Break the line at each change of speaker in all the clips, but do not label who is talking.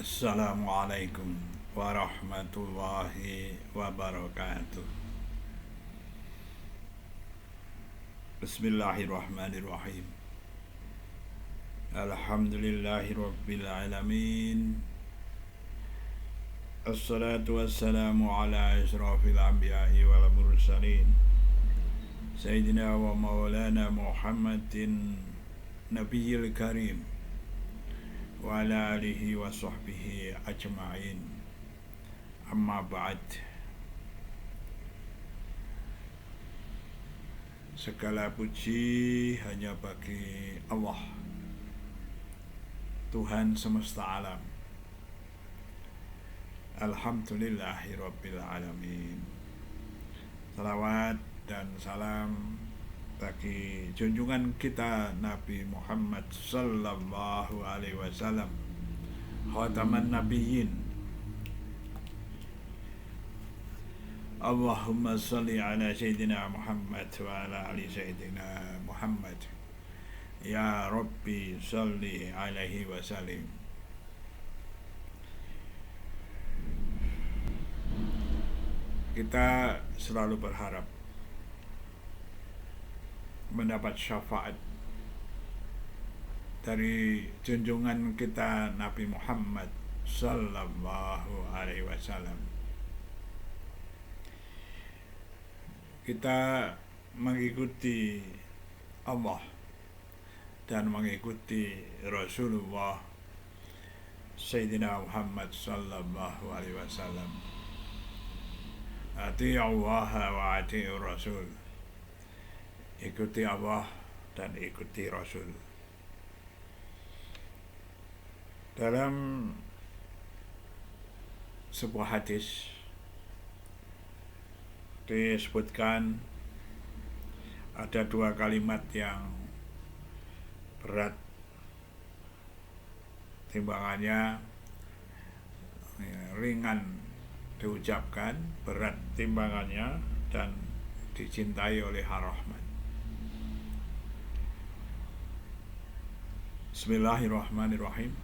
Assalamualaikum warahmatullahi wabarakatuh. Bismillahirrahmanirrahim. Alhamdulillahi rabbil alamin. Assalatu wassalamu ala asyrafil anbiya'i wal mursalin. Sayyidina wa maulana Muhammadin nabiyil karim wa ala alihi wa sahbihi ajma'in. Amma ba'd. Segala puji hanya bagi Allah, Tuhan semesta alam. Alhamdulillahi rabbil alamin. Salawat dan salam bagi junjungan kita Nabi Muhammad sallallahu alaihi wasallam, khataman nabiyyin. Allahumma salli ala Sayyidina Muhammad wa ala ali Sayyidina Muhammad. Ya Rabbi salli alaihi wasallim. Kita selalu berharap mendapat syafaat dari junjungan kita Nabi Muhammad sallallahu alaihi wasallam. Kita mengikuti Allah dan mengikuti Rasulullah Sayyidina Muhammad sallallahu alaihi wasallam. Ati'ullaha wa ati'ur Rasul. Ikuti Allah dan ikuti Rasul. Dalam sebuah hadis disebutkan ada dua kalimat yang berat timbangannya, ringan diucapkan, berat timbangannya, dan dicintai oleh Ar-Rahman. Bismillahirrahmanirrahim.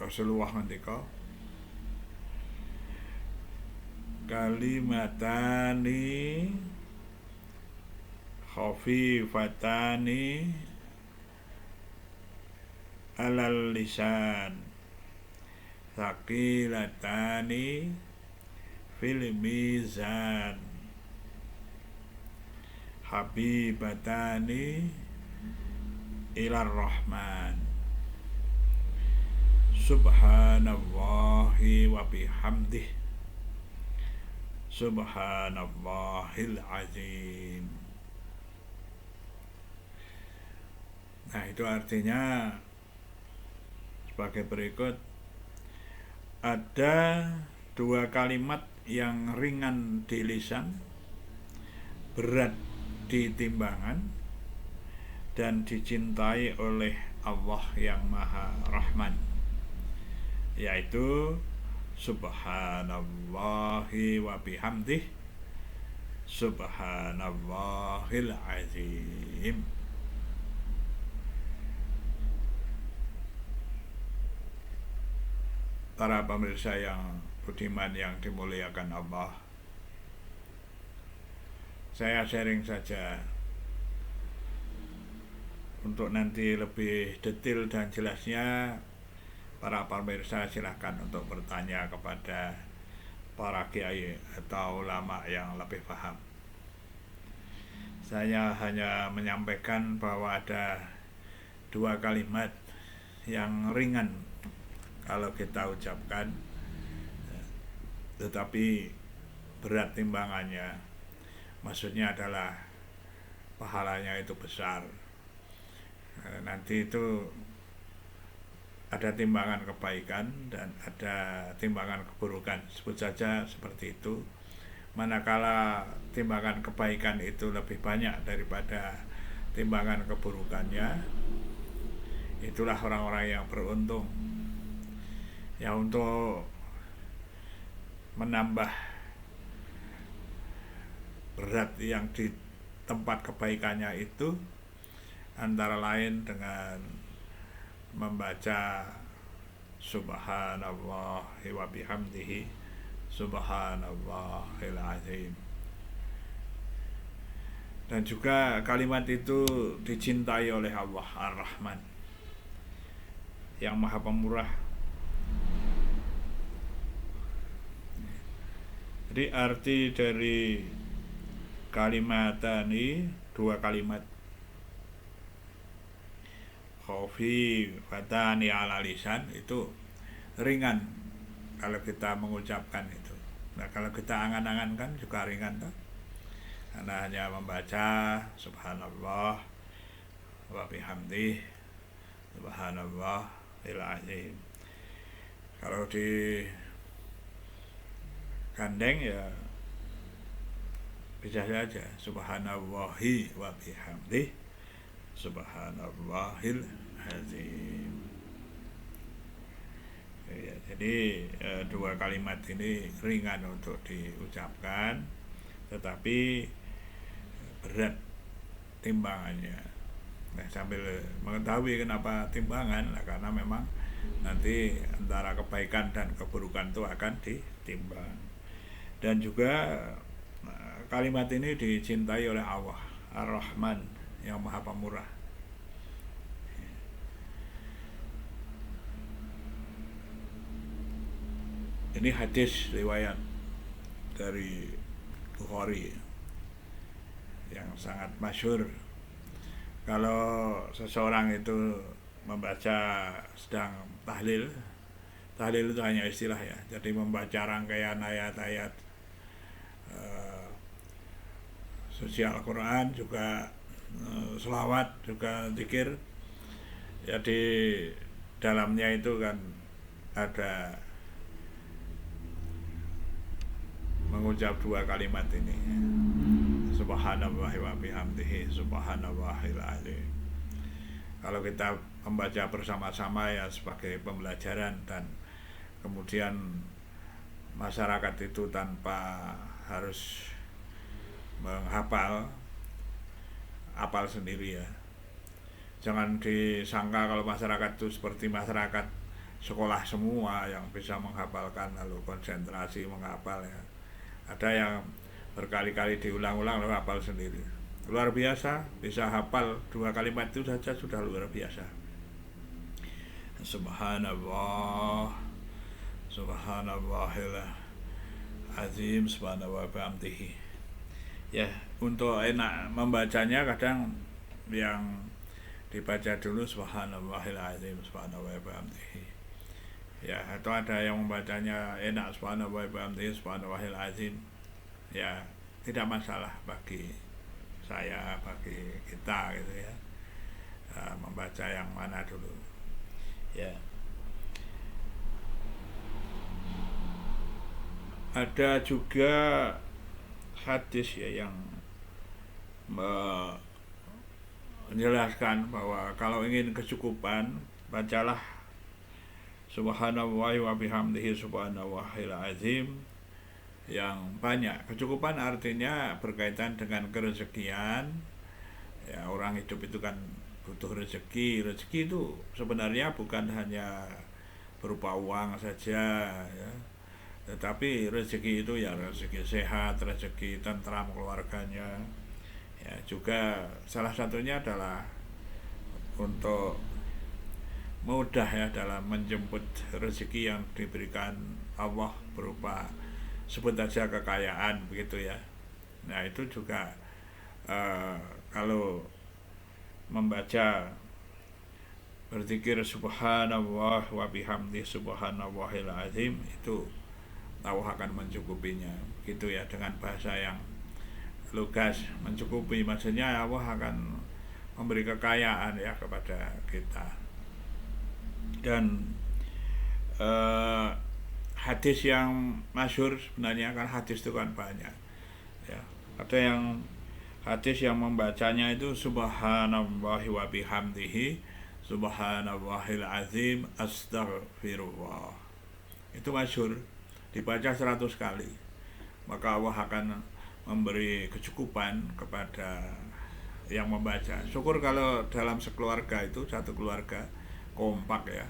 Rasulullah ngendika, kalimatani khafifatani alal lisan thaqilatani fil mizan habibatani ilar rahman subhanallahi wa bihamdih subhanallahil azim. Nah, itu artinya sebagai berikut. Ada dua kalimat yang ringan di lisan, berat di timbangan, dan dicintai oleh Allah yang Maha Rahman, yaitu subhanallahi wa bihamdih subhanallahil azim. Para pemirsa yang budiman yang dimuliakan Allah, saya sharing saja untuk nanti lebih detail dan jelasnya. Para pemirsa silahkan untuk bertanya kepada para kiai atau ulama yang lebih paham. Saya hanya menyampaikan bahwa ada dua kalimat yang ringan kalau kita ucapkan, tetapi berat timbangannya. Maksudnya adalah pahalanya itu besar. Nanti itu ada timbangan kebaikan dan ada timbangan keburukan, sebut saja seperti itu. Manakala timbangan kebaikan itu lebih banyak daripada timbangan keburukannya, itulah orang-orang yang beruntung. Ya, untuk menambah berat yang di tempat kebaikannya itu, antara lain dengan membaca subhanallahi wa bihamdihi subhanallahil azim. Dan juga kalimat itu dicintai oleh Allah Ar-Rahman yang Maha Pemurah. Jadi arti dari kalimat ini, dua kalimat khofi fatani ala lisan, itu ringan kalau kita mengucapkan itu. Nah, kalau kita angan-angankan juga ringan tuh. Karena hanya membaca subhanallah wa bihamdih subhanallahil azim. Kalau di gandeng ya bisa saja subhanallahi wa bihamdih subhanallahil azim. Ya, jadi dua kalimat ini ringan untuk diucapkan, tetapi berat timbangannya. Nah, sambil mengetahui kenapa timbangan, nah, karena memang nanti antara kebaikan dan keburukan itu akan ditimbang. Dan juga kalimat ini dicintai oleh Allah Ar-Rahman yang Maha Pemurah. Ini hadis riwayat dari Bukhari yang sangat masyhur. Kalau seseorang itu membaca sedang tahlil itu hanya istilah ya, jadi membaca rangkaian ayat-ayat suci Al-Quran, juga selawat, juga zikir ya, di dalamnya itu kan ada mengucap dua kalimat ini, subhanallahi wa bihamdihi subhanallahil azim. Kalau kita membaca bersama-sama ya sebagai pembelajaran, dan kemudian masyarakat itu tanpa harus menghafal, hafal sendiri ya. Jangan disangka kalau masyarakat itu seperti masyarakat sekolah semua yang bisa menghafalkan lalu konsentrasi menghafal ya. Ada yang berkali-kali diulang-ulang lalu hafal sendiri. Luar biasa, bisa hafal dua kalimat itu saja sudah luar biasa. Subhanallah subhanallahil azim subhanallah bihamdihi. Ya, untuk enak membacanya kadang yang dibaca dulu subhanallahil azim subhanallah bihamdihi. Ya, atau ada yang membacanya enak subhanallah bihamdihi subhanallahil azim. Ya, tidak masalah bagi saya, bagi kita gitu ya. Membaca yang mana dulu. Ya. Ada juga hadis ya yang menjelaskan bahwa kalau ingin kecukupan, bacalah subhanallahi wa bihamdihi subhanallahil azim yang banyak. Kecukupan artinya berkaitan dengan kerezekian. Ya, orang hidup itu kan butuh rezeki. Rezeki itu sebenarnya bukan hanya berupa uang saja ya, tetapi rezeki itu ya rezeki sehat, rezeki tentram keluarganya ya, juga salah satunya adalah untuk mudah ya dalam menjemput rezeki yang diberikan Allah berupa sebut aja kekayaan begitu ya. Nah, itu juga kalau membaca berzikir subhanallah wa bihamdi subhanallahil azim, itu Allah akan mencukupinya gitu ya, dengan bahasa yang lugas. Mencukupi maksudnya Allah akan memberi kekayaan ya kepada kita. Dan hadis yang masyhur sebenarnya kan hadis itu kan banyak ya. Ada yang hadis yang membacanya itu subhanallahi wa bihamdihi subhanallahil azim astaghfirullah. Itu masyhur, dibaca 100 kali, maka Allah akan memberi kecukupan kepada yang membaca. Syukur kalau dalam sekeluarga itu, satu keluarga kompak ya,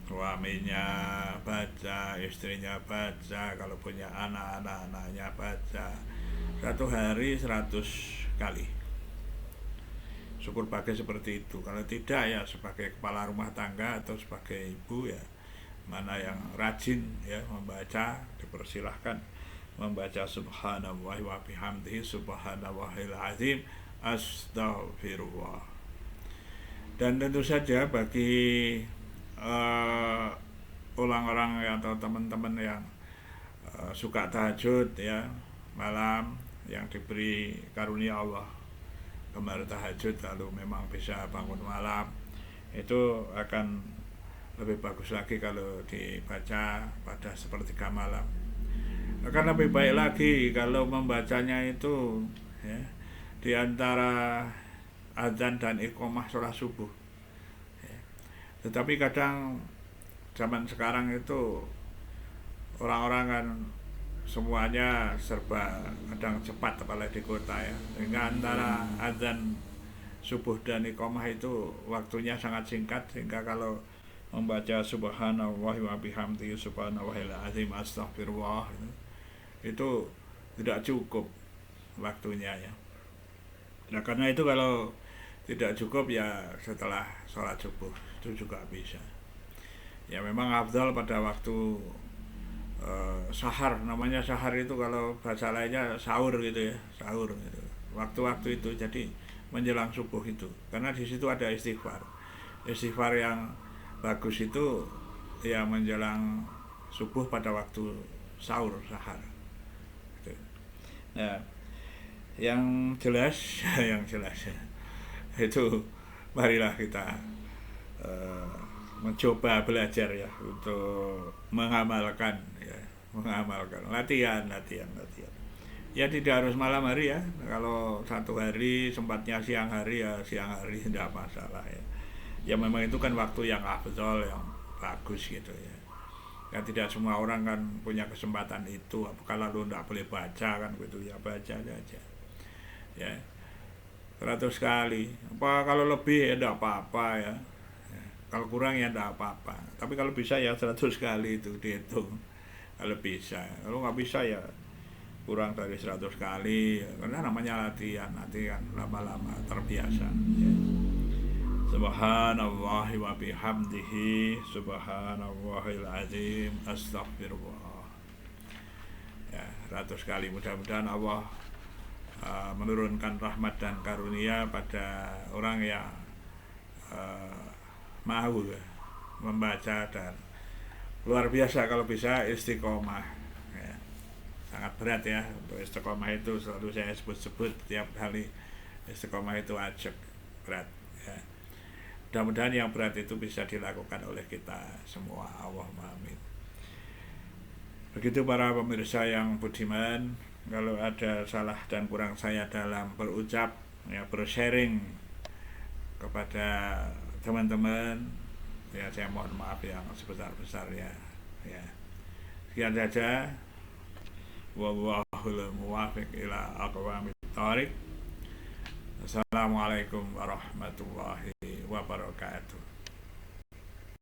suaminya baca, istrinya baca, kalau punya anak-anaknya baca, satu hari 100 kali. Syukur bagai seperti itu. Kalau tidak ya sebagai kepala rumah tangga atau sebagai ibu ya, mana yang rajin ya membaca, dipersilahkan membaca subhanallah wa bihamdihi subhanallahil azim astaghfirullah. Dan tentu saja bagi orang-orang atau teman-teman yang suka tahajud ya malam, yang diberi karunia Allah gemar tahajud lalu memang bisa bangun malam, itu akan lebih bagus lagi kalau dibaca pada sepertiga malam. Akan lebih baik lagi kalau membacanya itu ya, di antara azan dan iqomah sholat subuh ya. Tetapi kadang zaman sekarang itu orang-orang kan semuanya serba kadang cepat, apalagi di kota ya, sehingga antara azan subuh dan iqomah itu waktunya sangat singkat, sehingga kalau membaca subhanallah wa bihamdihi subhanallahil azim astaghfirullah itu tidak cukup waktunya ya. Nah karena itu kalau tidak cukup ya setelah sholat subuh itu juga bisa. Ya memang afdal pada waktu sahar, namanya sahar itu kalau bahasa lainnya sahur gitu ya, sahur gitu. Waktu-waktu itu jadi menjelang subuh itu, karena di situ ada istighfar. Istighfar yang bagus itu ya menjelang subuh pada waktu sahur sahar. Gitu. Nah, yang jelas yang jelas itu marilah kita mencoba belajar ya untuk mengamalkan latihan ya, tidak harus malam hari ya, kalau satu hari sempatnya siang hari ya siang hari tidak masalah ya. Ya memang itu kan waktu yang afdal, yang bagus gitu ya. Kan tidak semua orang kan punya kesempatan itu, apakah lalu tidak boleh baca kan gitu ya, baca aja ya 100 kali, apa kalau lebih ya tidak apa-apa ya. Kalau kurang ya tidak apa-apa, tapi kalau bisa ya 100 kali itu dihitung kalau bisa. Kalau nggak bisa ya kurang dari 100 kali, karena namanya latihan, nanti kan lama-lama terbiasa ya. Subhanallah wa bihamdihi subhanallahil azim astaghfirullah ya 100 kali. Mudah-mudahan Allah menurunkan rahmat dan karunia pada orang yang mau membaca, dan luar biasa kalau bisa istiqomah ya. Sangat berat ya untuk istiqomah itu, selalu saya sebut-sebut tiap kali istiqomah itu ajak berat ya. Mudah-mudahan yang berat itu bisa dilakukan oleh kita semua. Allahumma amin. Begitu para pemirsa yang budiman, kalau ada salah dan kurang saya dalam berucap ya, bersharing kepada teman-teman ya, saya mohon maaf yang sebesar-besarnya ya. Sekian saja, wallahul muwaffiq ila aqwamit thoriq. Assalamualaikum warahmatullahi wabarakatuh.